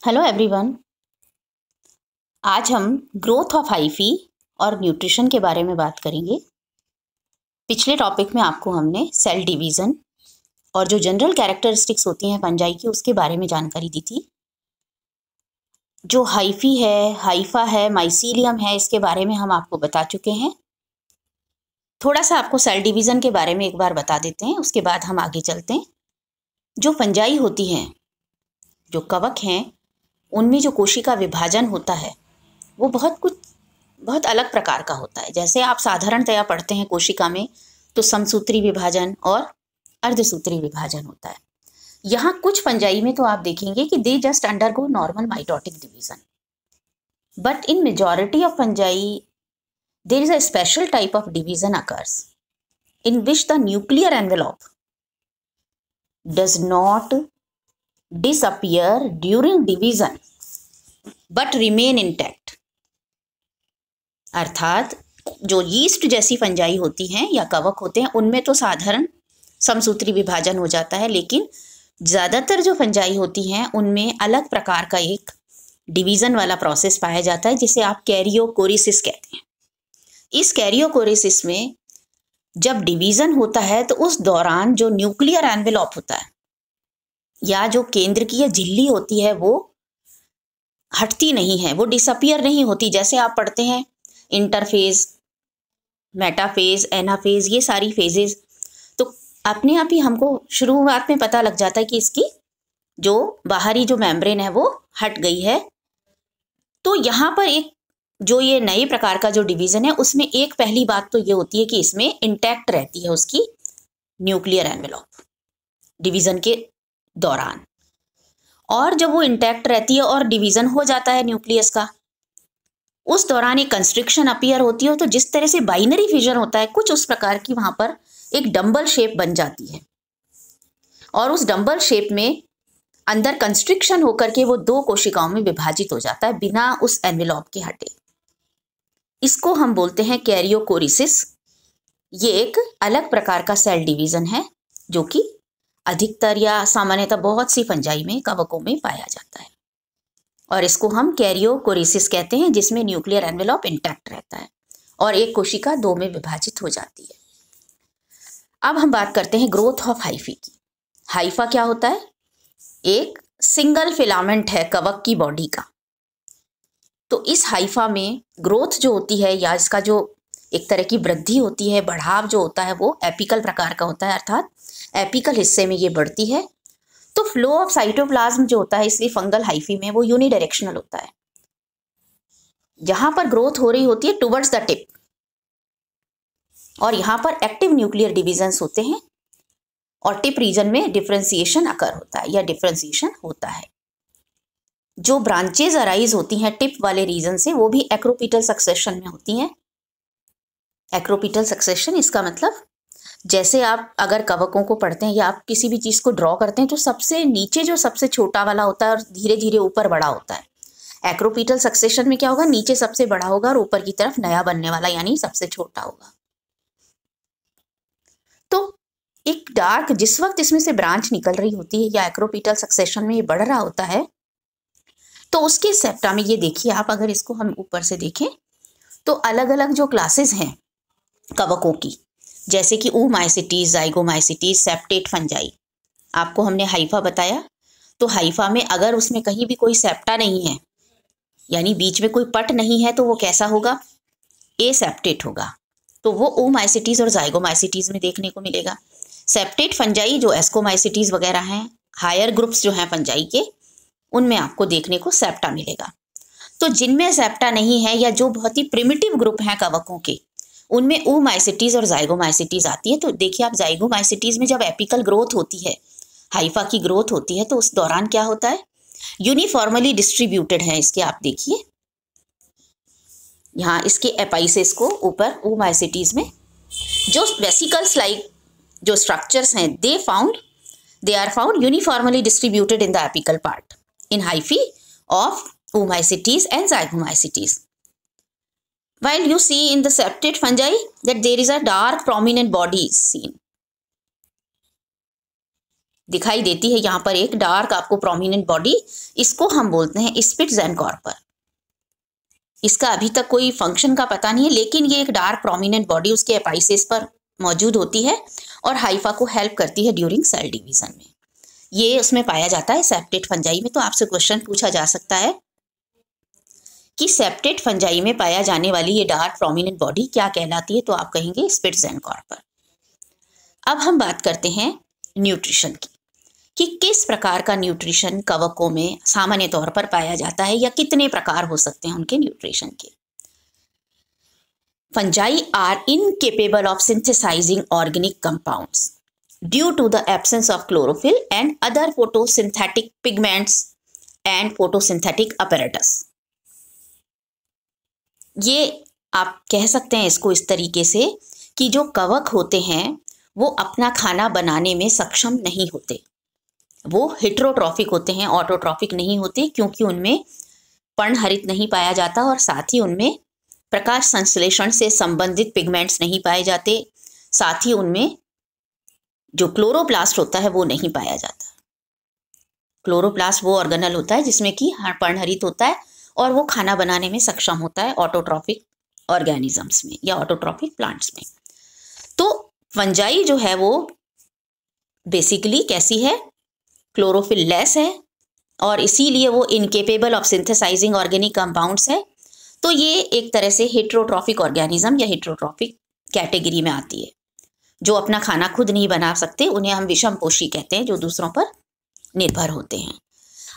Hello everyone. आज हम growth of hyphae और न्यूट्रिशन के बारे में बात करेंगे। पिछले टॉपिक में आपको हमने सेल डिवीज़न और जो जनरल कैरेक्टरिस्टिक्स होती हैं फंजाई की उसके बारे में जानकारी दी थी। जो हाइफी है, हाइफा है, माइसीलियम है, इसके बारे में हम आपको बता चुके हैं। थोड़ा सा आपको सेल डिवीज़न के बारे में एक बार बता देते हैं, उसके बाद हम आगे चलते हैं। जो फंजाई होती हैं, जो कवक हैं, उनमें जो कोशिका विभाजन होता है वो बहुत अलग प्रकार का होता है। जैसे आप साधारणतया पढ़ते हैं कोशिका में तो समसूत्री विभाजन और अर्धसूत्री विभाजन होता है। यहाँ कुछ फंजाई में तो आप देखेंगे कि they just undergo normal mitotic division, but in majority of fungi there is a special type of division occurs in which the nuclear envelope does not disappear during division but remain intact. अर्थात जो yeast जैसी fungi होती हैं या कवक होते हैं उनमें तो साधारण समसूत्री विभाजन हो जाता है, लेकिन ज़्यादातर जो फंजाई होती हैं उनमें अलग प्रकार का एक डिवीज़न वाला प्रोसेस पाया जाता है जिसे आप कैरियोकोरिसिस कहते हैं। इस कैरियोकोरिसिस में जब डिवीज़न होता है तो उस दौरान जो न्यूक्लियर एनवेलप होता है या जो केंद्रकीय झिल्ली होती है वो हटती नहीं है, वो डिसअपियर नहीं होती। जैसे आप पढ़ते हैं इंटरफेज, मेटाफेज, एनाफेज, ये सारी फेजेस, तो अपने आप ही हमको शुरुआत में पता लग जाता है कि इसकी जो बाहरी जो मेम्ब्रेन है वो हट गई है। तो यहाँ पर एक जो ये नए प्रकार का जो डिवीज़न है उसमें एक पहली बात तो ये होती है कि इसमें इंटैक्ट रहती है उसकी न्यूक्लियर एनवेलप डिवीज़न के दौरान, और जब वो इंटैक्ट रहती है और डिवीज़न हो जाता है न्यूक्लियस का, उस दौरान एक कंस्ट्रिक्शन अपीयर होती है। तो जिस तरह से बाइनरी फिजन होता है कुछ उस प्रकार की वहां पर एक डंबल शेप बन जाती है, और उस डंबल शेप में अंदर कंस्ट्रिक्शन होकर के वो दो कोशिकाओं में विभाजित हो जाता है बिना उस एनवेलप के हटे। इसको हम बोलते हैं कैरियोकोरिसिस। ये एक अलग प्रकार का सेल डिवीजन है जो कि अधिकतर या सामान्यतः बहुत सी फंजाई में, कवकों में पाया जाता है, और इसको हम कैरियोकोरिसिस कहते हैं, जिसमें न्यूक्लियर एनवेलप इंटैक्ट रहता है और एक कोशिका दो में विभाजित हो जाती है। अब हम बात करते हैं ग्रोथ ऑफ हाइफी की। हाइफा क्या होता है? एक सिंगल फिलामेंट है कवक की बॉडी का। तो इस हाइफा में ग्रोथ जो होती है या इसका जो एक तरह की वृद्धि होती है, बढ़ाव जो होता है वो एपिकल प्रकार का होता है, अर्थात एपिकल हिस्से में ये बढ़ती है। तो फ्लो ऑफ साइटोप्लाज्म जो होता है, इसलिए फंगल हाइफी में वो यूनिडायरेक्शनल होता है। जहां पर ग्रोथ हो रही होती है टुवर्ड्स द टिप, और यहां पर एक्टिव न्यूक्लियर डिवीजन्स होते हैं, और टिप रीजन में डिफरेंशिएशन अकर होता है या डिफरेंशिएशन होता है। जो ब्रांचेज अराइज होती हैं टिप वाले रीजन से वो भी एक्रोपिटल सक्सेशन में होती हैं। एक्रोपिटल सक्सेशन इसका मतलब, जैसे आप अगर कवकों को पढ़ते हैं या आप किसी भी चीज़ को ड्रॉ करते हैं तो सबसे नीचे जो सबसे छोटा वाला होता है और धीरे धीरे ऊपर बड़ा होता है। एक्रोपिटल सक्सेशन में क्या होगा? नीचे सबसे बड़ा होगा और ऊपर की तरफ नया बनने वाला यानी सबसे छोटा होगा। तो एक डार्क, जिस वक्त इसमें से ब्रांच निकल रही होती है या एक्रोपिटल सक्सेशन में ये बढ़ रहा होता है, तो उसके सेप्टा में ये देखिए आप, अगर इसको हम ऊपर से देखें तो अलग अलग जो क्लासेस हैं कवकों की, जैसे कि oomaecetes, zygomaecetes, सेप्टेट फंजाई, आपको हमने हाइफा बताया। तो हाइफा में अगर उसमें कहीं भी कोई सेप्टा नहीं है यानी बीच में कोई पट नहीं है तो वो कैसा होगा? एसेप्टेट होगा। तो वो oomaecetes और zygomaecetes में देखने को मिलेगा। सेप्टेट फंजाई जो एस्कोमाइसिटीज वगैरह हैं, हायर ग्रुप्स जो हैं फंजाई के, उनमें आपको देखने को सेप्टा मिलेगा। तो जिनमें सेप्टा नहीं है या जो बहुत ही प्रिमिटिव ग्रुप हैं कवकों के, उनमें oomaecetes और zygomaecetes आती है। तो देखिए आप, zygomaecetes में जब एपिकल ग्रोथ होती है, हाइफा की ग्रोथ होती है, तो उस दौरान क्या होता है? यूनिफॉर्मली डिस्ट्रीब्यूटेड है इसके, आप देखिए यहाँ इसके एपाइसेस को ऊपर oomaecetes में जो वेसिकल्स लाइक जो स्ट्रक्चर्स हैं they are found uniformly distributed in the apical part in hyphae of oomaecetes and zygomaecetes. While you see in the septate fungi that there is a dark prominent body is seen. दिखाई देती है यहाँ पर एक dark आपको prominent body, इसको हम बोलते हैं स्पिट्ज़ेनकॉर्पर। इसका अभी तक कोई फंक्शन का पता नहीं है, लेकिन ये एक डार्क प्रोमिनेंट बॉडी उसके एपाइसेस पर मौजूद होती है और हाइफा को हेल्प करती है ड्यूरिंग सेल डिवीजन में। ये उसमें पाया जाता है सेप्टेट फंजाई में। तो आपसे क्वेश्चन पूछा जा सकता है कि सेप्टेट फंजाई में पाया जाने वाली ये डार्क प्रोमिनेंट बॉडी क्या कहलाती है, तो आप कहेंगे स्पिट्ज़ेनकॉर्पर। अब हम बात करते हैं न्यूट्रिशन की, कि किस प्रकार का न्यूट्रिशन कवकों में सामान्य तौर पर पाया जाता है या कितने प्रकार हो सकते हैं उनके न्यूट्रिशन के। Fungi are incapable of synthesising organic compounds due to the absence of chlorophyll and other photosynthetic pigments and photosynthetic apparatus. ये आप कह सकते हैं इसको इस तरीके से कि जो कवक होते हैं वो अपना खाना बनाने में सक्षम नहीं होते, वो हेटेरोट्रॉफिक होते हैं, ऑटोट्रॉफिक नहीं होते, क्योंकि उनमें पर्णहरित नहीं पाया जाता और साथ ही उनमें प्रकाश संश्लेषण से संबंधित पिगमेंट्स नहीं पाए जाते, साथ ही उनमें जो क्लोरोप्लास्ट होता है वो नहीं पाया जाता। क्लोरोप्लास्ट वो ऑर्गेनल होता है जिसमें कि पर्णहरित होता है और वो खाना बनाने में सक्षम होता है ऑटोट्रॉफिक ऑर्गेनिजम्स में या ऑटोट्रॉफिक प्लांट्स में। तो फंजाई जो है वो बेसिकली कैसी है, क्लोरोफिल लेस है और इसीलिए वो incapable of synthesising organic compounds है। तो ये एक तरह से हेटेरोट्रॉफिक ऑर्गेनिज्म या हेटेरोट्रॉफिक कैटेगरी में आती है। जो अपना खाना खुद नहीं बना सकते उन्हें हम विषमपोषी कहते हैं, जो दूसरों पर निर्भर होते हैं।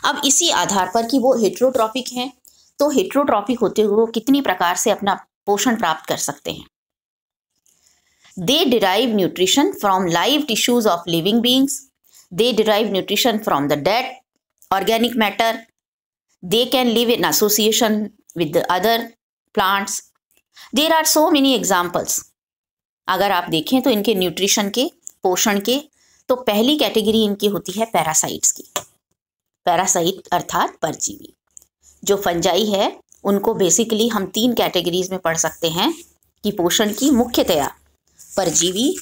अब इसी आधार पर कि वो हेटेरोट्रॉफिक हैं, तो हेटेरोट्रॉफिक होते हुए वो कितनी प्रकार से अपना पोषण प्राप्त कर सकते हैं। They derive nutrition from live tissues of living beings, they derive nutrition from the dead organic matter, they can live in association with the other plants, there are so many examples। अगर आप देखें तो इनके nutrition के, पोषण के, तो पहली कैटेगरी इनकी होती है पैरासाइट्स की। पैरासाइट अर्थात परजीवी। जो फंजाई है उनको बेसिकली हम 3 कैटेगरीज में पढ़ सकते हैं कि पोषण की, मुख्यतया परजीवी,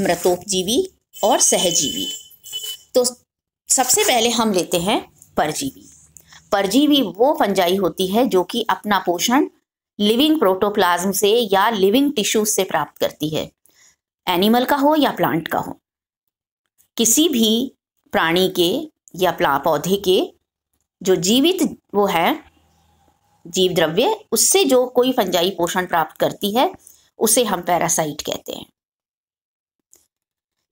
मृतोपजीवी और सहजीवी। तो सबसे पहले हम लेते हैं परजीवी। परजीवी वो फंजाई होती है जो कि अपना पोषण लिविंग प्रोटोप्लाज्म से या लिविंग टिश्यूज से प्राप्त करती है, एनिमल का हो या प्लांट का हो। किसी भी प्राणी के या पौधे के जो जीवित वो है जीव द्रव्य, उससे जो कोई फंजाई पोषण प्राप्त करती है उसे हम पैरासाइट कहते हैं।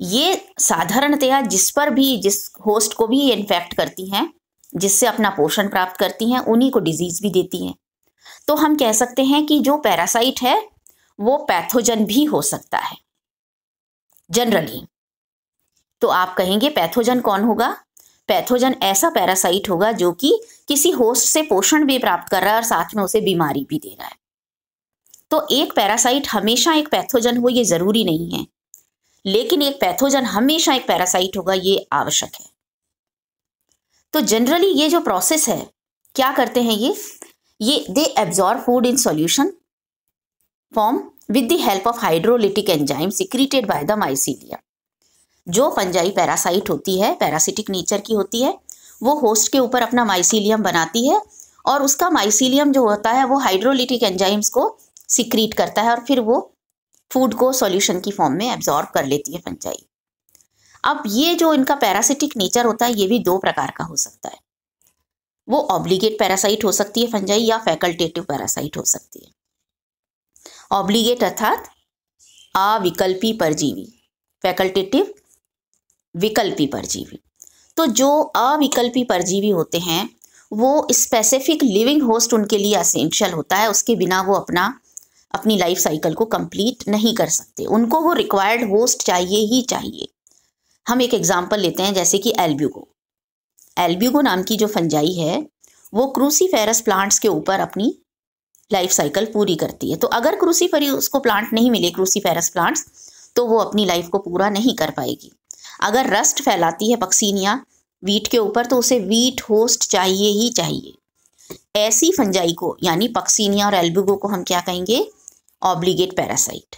ये साधारणतया जिस होस्ट को भी इन्फेक्ट करती हैं, जिससे अपना पोषण प्राप्त करती हैं, उन्हीं को डिजीज भी देती हैं। तो हम कह सकते हैं कि जो पैरासाइट है वो पैथोजन भी हो सकता है जनरली। तो आप कहेंगे पैथोजन कौन होगा? पैथोजन ऐसा पैरासाइट होगा जो कि किसी होस्ट से पोषण भी प्राप्त कर रहा है और साथ में उसे बीमारी भी दे रहा है। तो एक पैरासाइट हमेशा एक पैथोजन हो ये जरूरी नहीं है, लेकिन एक पैथोजन हमेशा एक पैरासाइट होगा ये आवश्यक है। तो जनरली ये जो प्रोसेस है क्या करते हैं ये they absorb food in solution form with the help of hydrolytic enzyme secreted by the mycelia. जो फंजाई पैरासाइट होती है, पैरासिटिक नेचर की होती है, वो होस्ट के ऊपर अपना माइसीलियम बनाती है और उसका माइसीलियम जो होता है वो हाइड्रोलिटिक एंजाइम्स को सिक्रीट करता है और फिर वो फूड को सॉल्यूशन की फॉर्म में एब्जॉर्ब कर लेती है फंजाई। अब ये जो इनका पैरासिटिक नेचर होता है ये भी 2 प्रकार का हो सकता है। वो ऑब्लिगेट पैरासाइट हो सकती है फंजाई या फैकल्टेटिव पैरासाइट हो सकती है। ऑब्लिगेट अर्थात अविकल्पी परजीवी, फैकल्टेटिव विकल्पी परजीवी। तो जो अविकल्पी परजीवी होते हैं वो स्पेसिफिक लिविंग होस्ट उनके लिए एसेंशियल होता है, उसके बिना वो अपनी लाइफ साइकिल को कंप्लीट नहीं कर सकते, उनको वो रिक्वायर्ड होस्ट चाहिए ही चाहिए। हम एक एग्जांपल लेते हैं जैसे कि एल्ब्यूगो। एल्ब्यूगो नाम की जो फंजाई है वो क्रूसीफेरस प्लांट्स के ऊपर अपनी लाइफ साइकिल पूरी करती है। तो अगर क्रूसीफेरस उसको प्लांट नहीं मिले, क्रूसीफेरस प्लांट्स, तो वो अपनी लाइफ को पूरा नहीं कर पाएगी। अगर रस्ट फैलाती है पक्सीनिया वीट के ऊपर तो उसे वीट होस्ट चाहिए ही चाहिए। ऐसी फंजाई को यानी पक्सीनिया और एल्ब्यूगो को हम क्या कहेंगे? Obligate parasite.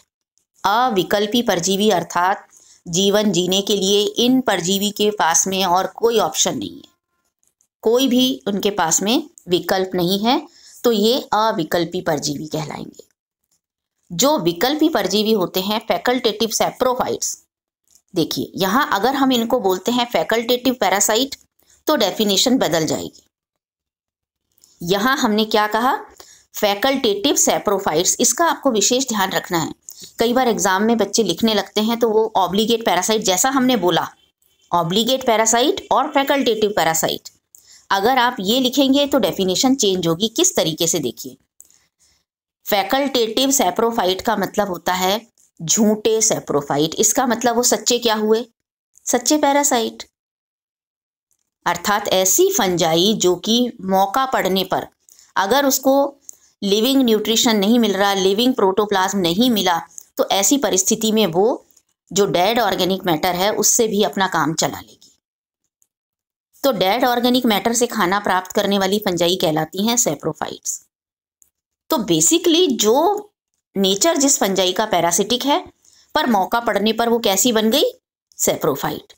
अविकल्पी परजीवी अर्थात जीवन जीने के लिए इन परजीवी के पास में और कोई ऑप्शन नहीं है, कोई भी उनके पास में विकल्प नहीं है, तो ये अविकल्पी परजीवी कहलाएंगे। जो विकल्पी परजीवी होते हैं फैकल्टेटिव सैप्रोफाइट्स, देखिए यहाँ अगर हम इनको बोलते हैं फैकल्टेटिव पैरासाइट तो डेफिनेशन बदल जाएगी। यहाँ हमने क्या कहा, फैकल्टेटिव सैप्रोफाइट्स, इसका आपको विशेष ध्यान रखना है। कई बार एग्जाम में बच्चे लिखने लगते हैं तो वो ऑब्लिगेट पैरासाइट, जैसा हमने बोला ऑब्लिगेट पैरासाइट और फैकल्टेटिव पैरासाइट, अगर आप ये लिखेंगे तो डेफिनेशन चेंज होगी। किस तरीके से, देखिए फैकल्टेटिव सैप्रोफाइट का मतलब होता है झूठे सैप्रोफाइट, इसका मतलब वो सच्चे क्या हुए, सच्चे पैरासाइट, अर्थात ऐसी फंजाई जो कि मौका पड़ने पर अगर उसको लिविंग न्यूट्रिशन नहीं मिल रहा, लिविंग प्रोटोप्लाज्म नहीं मिला, तो ऐसी परिस्थिति में वो जो डेड ऑर्गेनिक मैटर है उससे भी अपना काम चला लेगी। तो डेड ऑर्गेनिक मैटर से खाना प्राप्त करने वाली फंजाई कहलाती हैं सैप्रोफाइट्स। तो बेसिकली जो नेचर जिस फंजाई का पैरासिटिक है पर मौका पड़ने पर वो कैसी बन गई, सैप्रोफाइट,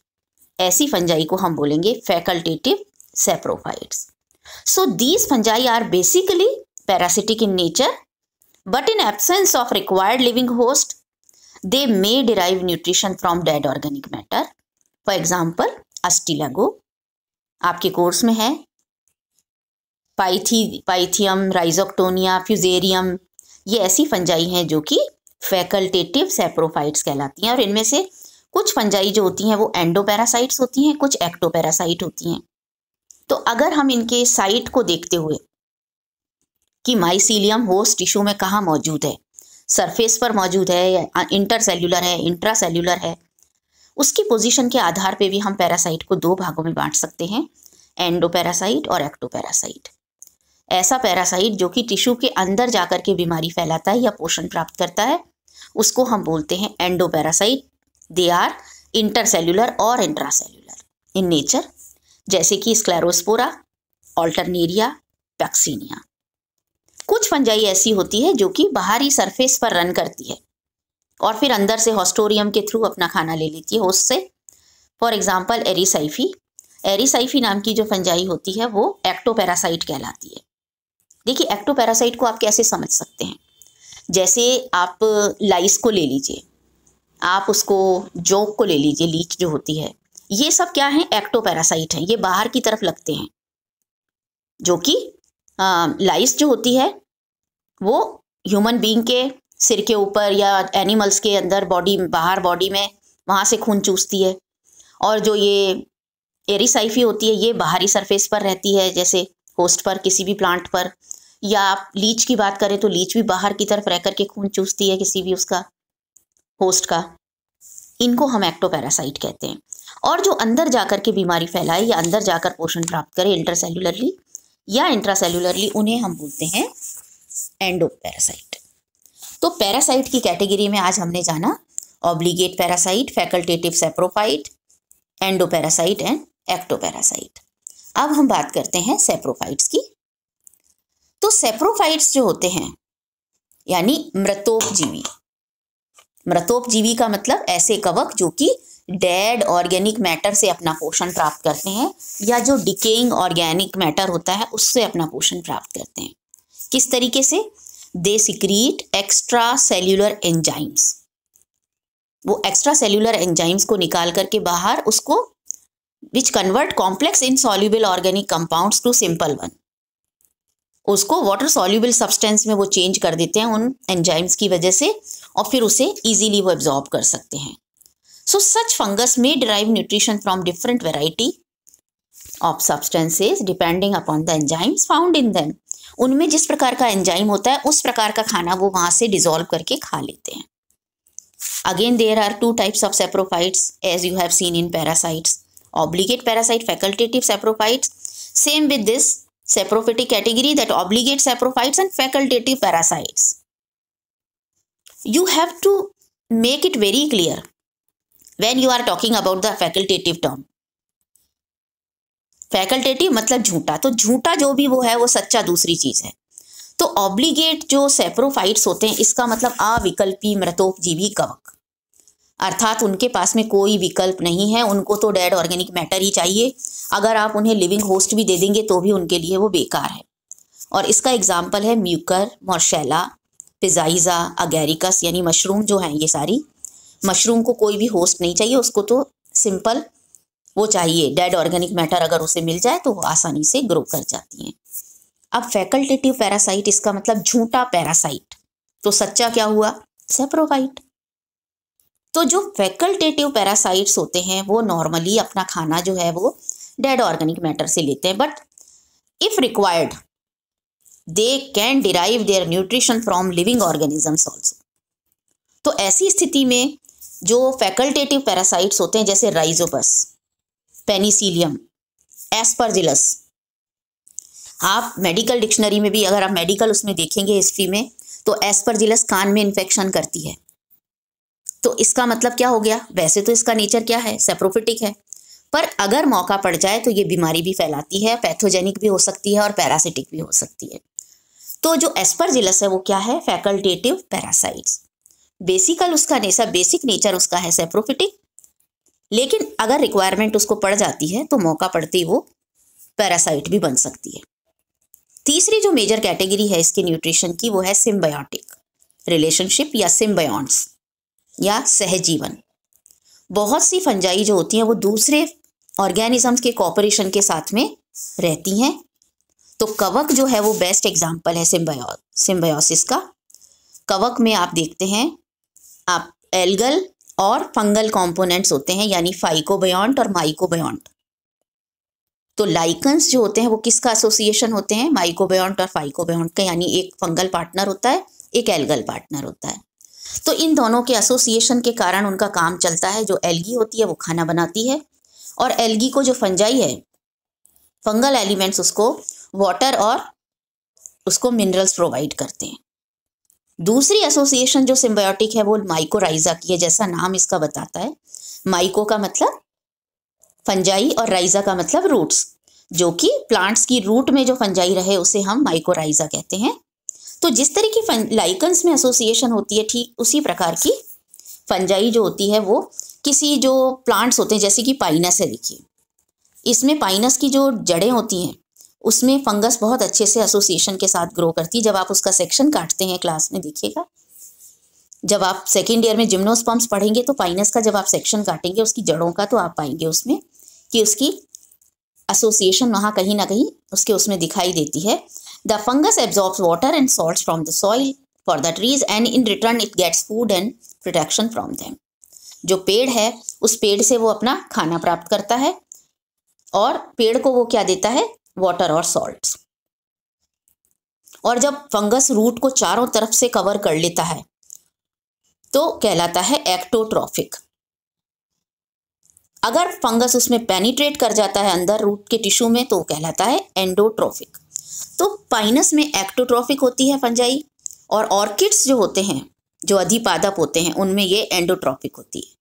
ऐसी फंजाई को हम बोलेंगे facultative saprophytes. So these fungi are basically parasitic in nature, but in absence of required living host, they may derive nutrition from dead organic matter. For example, Astilago, आपके कोर्स में है, Pythium, Rhizoctonia, fusarium, ये ऐसी fungi हैं जो कि facultative saprophytes कहलाती हैं। और इनमें से कुछ फंजाई जो होती हैं वो एंडोपैरासाइट्स होती हैं, कुछ एक्टोपैरासाइट होती हैं। तो अगर हम इनके साइट को देखते हुए कि माइसीलियम होस्ट टिश्यू में कहाँ मौजूद है, सरफेस पर मौजूद है या इंटरसेल्यूलर है, इंट्रासेल्यूलर है, उसकी पोजीशन के आधार पे भी हम पैरासाइट को दो भागों में बांट सकते हैं, एंडोपैरासाइट और एक्टोपैरासाइट। ऐसा पैरासाइट जो कि टिश्यू के अंदर जाकर के बीमारी फैलाता है या पोषण प्राप्त करता है, उसको हम बोलते हैं एंडोपैरासाइट। दे आर इंटरसेल्यूलर और इंट्रासेल्यूलर इन नेचर, जैसे कि स्क्लेरोस्पोरा, ऑल्टरनेरिया, पैक्सीनिया। कुछ फंजाई ऐसी होती है जो कि बाहरी सरफेस पर रन करती है और फिर अंदर से हॉस्टोरियम के थ्रू अपना खाना ले लेती है होस्ट से। फॉर एग्जांपल एरिसाइफी नाम की जो फंजाई होती है वो एक्टोपैरासाइट कहलाती है। देखिए एक्टोपैरासाइट को आप कैसे समझ सकते हैं, जैसे आप लाइस को ले लीजिए, आप उसको जोक को ले लीजिए, लीच जो होती है, ये सब क्या है, एक्टोपैरासाइट हैं। ये बाहर की तरफ लगते हैं, जो कि लाइस जो होती है वो ह्यूमन बीइंग के सिर के ऊपर या एनिमल्स के अंदर बाहर बॉडी में वहाँ से खून चूसती है। और जो ये एरिसाइफी होती है ये बाहरी सरफेस पर रहती है, जैसे होस्ट पर, किसी भी प्लांट पर। या आप लीच की बात करें तो लीच भी बाहर की तरफ रह करके खून चूसती है किसी भी उसका होस्ट का। इनको हम एक्टोपैरासाइट कहते हैं। और जो अंदर जाकर के बीमारी फैलाए या अंदर जाकर पोषण प्राप्त करे इंटरसेल्युलरली या इंट्रासेल्युलरली, उन्हें हम बोलते हैं एंडोपैरासाइट। तो पैरासाइट की कैटेगरी में आज हमने जाना obligate parasite, facultative saprophyte, endoparasite and ectoparasite. अब हम बात करते हैं सैप्रोफाइट्स की। तो सैप्रोफाइट्स जो होते हैं यानी मृतोपजीवी, मृतोपजीवी का मतलब ऐसे कवक जो कि डेड ऑर्गेनिक मैटर से अपना पोषण प्राप्त करते हैं या जो डिकेइंग ऑर्गेनिक मैटर होता है उससे अपना पोषण प्राप्त करते हैं। किस तरीके से, they secrete extra cellular enzymes, वो एक्स्ट्रा सेल्यूलर एंजाइम्स को निकाल करके बाहर उसको which convert complex insoluble organic compounds to simple one, उसको वाटर सॉल्युबल सब्सटेंस में वो चेंज कर देते हैं उन एंजाइम्स की वजह से, और फिर उसे इजीली वो एब्जॉर्ब कर सकते हैं। So such fungus may derive nutrition from different variety of substances depending upon the enzymes found in them. उनमें जिस प्रकार का एंजाइम होता है उस प्रकार का खाना वो वहाँ से डिसॉल्व करके खा लेते हैं। Again there are two types of saprophytes as you have seen in parasites. Obligate parasite, facultative saprophytes. Same with this saprophytic category, that obligate saprophytes and facultative parasites. You have to make it very clear when you are talking about the facultative term. Facultative मतलब झूठा, तो झूठा जो भी वो है वो सच्चा दूसरी चीज है। तो ऑब्लिगेट जो सैप्रोफाइट्स होते हैं इसका मतलब अविकल्पी मृतोपजीवी कवक। अर्थात उनके पास में कोई विकल्प नहीं है, उनको तो डेड ऑर्गेनिक मैटर ही चाहिए। अगर आप उन्हें लिविंग होस्ट भी दे देंगे तो भी उनके लिए वो बेकार है। और इसका एग्जाम्पल है म्यूकर, मॉर्शेला, पिज़ाइज़ा, अगेरिकस, यानी मशरूम जो हैं ये सारी। मशरूम को कोई भी होस्ट नहीं चाहिए, उसको तो सिंपल वो चाहिए डेड ऑर्गेनिक मैटर, अगर उसे मिल जाए तो वो आसानी से ग्रो कर जाती हैं। अब फैकल्टेटिव पैरासाइट, इसका मतलब झूठा पैरासाइट। तो सच्चा क्या हुआ? सेप्रोफाइट। तो जो फैकल्टेटिव पैरासाइट्स होते हैं वो नॉर्मली अपना खाना जो है वो डेड ऑर्गेनिक मैटर से लेते हैं, but if required they can derive their nutrition from living organisms also. तो ऐसी स्थिति में जो फैकल्टेटिव पैरासाइट्स होते हैं जैसे राइजोपस, पेनिसिलियम, एस्परजिलस, आप मेडिकल डिक्शनरी में भी अगर आप मेडिकल उसमें देखेंगे हिस्ट्री में तो एस्परजिलस कान में इन्फेक्शन करती है। तो इसका मतलब क्या हो गया? वैसे तो इसका नेचर क्या है? सेप्रोफिटिक है, पर अगर मौका पड़ जाए तो ये बीमारी भी फैलाती है, पैथोजेनिक भी हो सकती है और पैरासिटिक भी हो सकती है। तो जो एस्परजिलस है वो क्या है? Facultative parasites. बेसिक नेचर उसका है सेप्रोफिटिक, लेकिन अगर रिक्वायरमेंट उसको पड़ जाती है तो मौका पड़ते ही वो पैरासाइट भी बन सकती है। तीसरी जो मेजर कैटेगरी है इसके न्यूट्रिशन की वो है सिम्बायोटिक रिलेशनशिप या सिम्बायोन्ट्स या सहजीवन। बहुत सी फंजाई जो होती हैं वो दूसरे ऑर्गेनिजम्स के कॉपरेशन के साथ में रहती हैं। तो कवक जो है वो बेस्ट एग्जाम्पल है सिम्बायोसिस का। कवक में आप देखते हैं आप एल्गल और फंगल कंपोनेंट्स होते हैं, यानी फाइकोबायोंट और माइकोबायोंट। तो लाइकन्स जो होते हैं वो किसका एसोसिएशन होते हैं? माइकोबायोंट और फाइकोबायोंट का, यानी एक फंगल पार्टनर होता है, एक एल्गल पार्टनर होता है। तो इन दोनों के एसोसिएशन के कारण उनका काम चलता है। जो एल्गी होती है वो खाना बनाती है, और एल्गी को जो फंजाई है, फंगल एलिमेंट्स, उसको वाटर और उसको मिनरल्स प्रोवाइड करते हैं। दूसरी एसोसिएशन जो सिम्बायोटिक है वो माइकोराइजा की है, जैसा नाम इसका बताता है। माइको का मतलब फंजाई और राइजा का मतलब रूट्स, जो कि प्लांट्स की रूट में जो फंजाई रहे उसे हम माइकोराइजा कहते हैं। तो जिस तरह की लाइकन्स में एसोसिएशन होती है, ठीक उसी प्रकार की फंजाई जो होती है वो किसी जो प्लांट्स होते हैं, जैसे कि पाइनस है, देखिए इसमें पाइनस की जो जड़ें होती हैं उसमें फंगस बहुत अच्छे से एसोसिएशन के साथ ग्रो करती है। जब आप उसका सेक्शन काटते हैं क्लास में देखिएगा, जब आप सेकेंड ईयर में जिम्नोस्पर्म्स पढ़ेंगे तो पाइनस का जब आप सेक्शन काटेंगे उसकी जड़ों का, तो आप पाएंगे उसमें कि उसकी एसोसिएशन वहाँ कहीं ना कहीं उसमें दिखाई देती है। The fungus absorbs water and salts from the soil for the trees and in return it gets food and protection from them. जो पेड़ है उस पेड़ से वो अपना खाना प्राप्त करता है, और पेड़ को वो क्या देता है? वाटर और सॉल्ट्स। और जब फंगस रूट को चारों तरफ से कवर कर लेता है तो कहलाता है एक्टोट्रॉफिक। अगर फंगस उसमें पेनिट्रेट कर जाता है अंदर रूट के टिश्यू में तो कहलाता है एंडोट्रॉफिक। तो पाइनस में एक्टोट्रॉफिक होती है फंजाई, और ऑर्किड्स जो होते हैं, जो अधिपादप होते हैं, उनमें ये एंडोट्रॉफिक होती है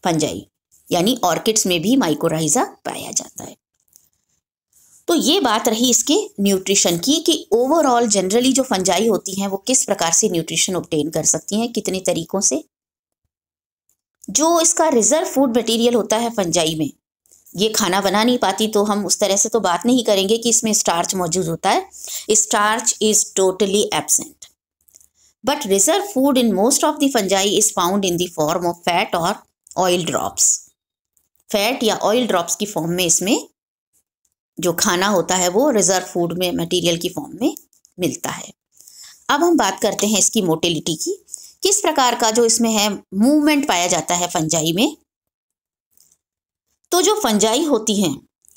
फंजाई, यानी ऑर्किड्स में भी माइकोराइजा पाया जाता है। तो ये बात रही इसके न्यूट्रिशन की कि ओवरऑल जनरली जो फंजाई होती हैं वो किस प्रकार से न्यूट्रिशन ऑब्टेन कर सकती हैं, कितने तरीकों से। जो इसका रिजर्व फूड मटेरियल होता है फंजाई में, ये खाना बना नहीं पाती, तो हम उस तरह से तो बात नहीं करेंगे कि इसमें स्टार्च मौजूद होता है। Starch is totally absent, but reserve food in most of the fungi is found in the form of fat और ऑयल ड्रॉप्स। फैट या ऑयल ड्रॉप्स की फॉर्म में इसमें जो खाना होता है वो रिजर्व फूड में मटेरियल की फॉर्म में मिलता है। अब हम बात करते हैं इसकी मोटिलिटी की, किस प्रकार का जो इसमें है मूवमेंट पाया जाता है फंजाई में। तो जो फंजाई होती हैं,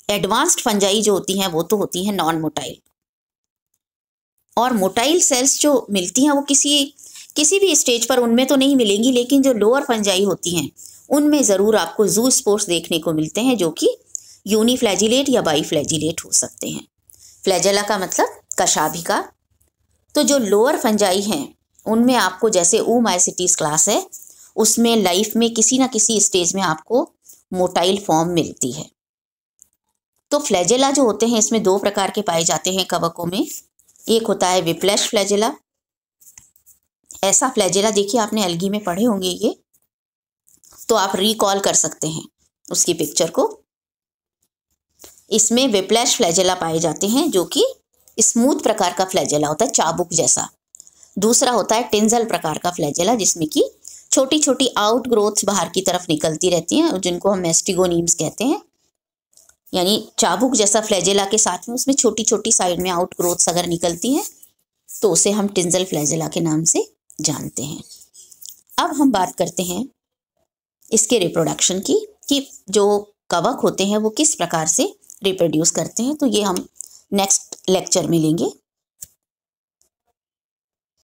एडवांस्ड फंजाई जो होती हैं वो तो होती हैं नॉन मोटाइल, और मोटाइल सेल्स जो मिलती हैं वो किसी भी स्टेज पर उनमें तो नहीं मिलेंगी, लेकिन जो लोअर फंजाई होती हैं उनमें ज़रूर आपको ज़ूस्पोर्स देखने को मिलते हैं, जो कि यूनिफ्लैजिलेट या बाईफ्लैजिलेट हो सकते हैं। फ्लैजेला का मतलब कशाभिका। तो जो लोअर फंजाई हैं उनमें आपको, जैसे ओमाइसिटीज क्लास है, उसमें लाइफ में किसी ना किसी स्टेज में आपको मोटाइल फॉर्म मिलती है। तो फ्लैजेला जो होते हैं इसमें दो प्रकार के पाए जाते हैं कवकों में। एक होता है विप्लैश फ्लैजेला। ऐसा फ्लैजेला देखिए आपने एल्गी में पढ़े होंगे ये। तो आप रिकॉल कर सकते हैं उसकी पिक्चर को। इसमें विप्लैश फ्लैजेला पाए जाते हैं जो कि स्मूथ प्रकार का फ्लैजेला होता है, चाबुक जैसा। दूसरा होता है टिंजल प्रकार का फ्लैजेला, जिसमें कि छोटी छोटी आउट ग्रोथ्स बाहर की तरफ निकलती रहती हैं, जिनको हम मेस्टिगोनीम्स कहते हैं। यानी चाबुक जैसा फ्लैजेला के साथ में उसमें छोटी छोटी साइड में आउट ग्रोथ्स अगर निकलती हैं तो उसे हम टिंजल फ्लैजेला के नाम से जानते हैं। अब हम बात करते हैं इसके रिप्रोडक्शन की, कि जो कवक होते हैं वो किस प्रकार से रिप्रोड्यूस करते हैं। तो ये हम नेक्स्ट लेक्चर में लेंगे।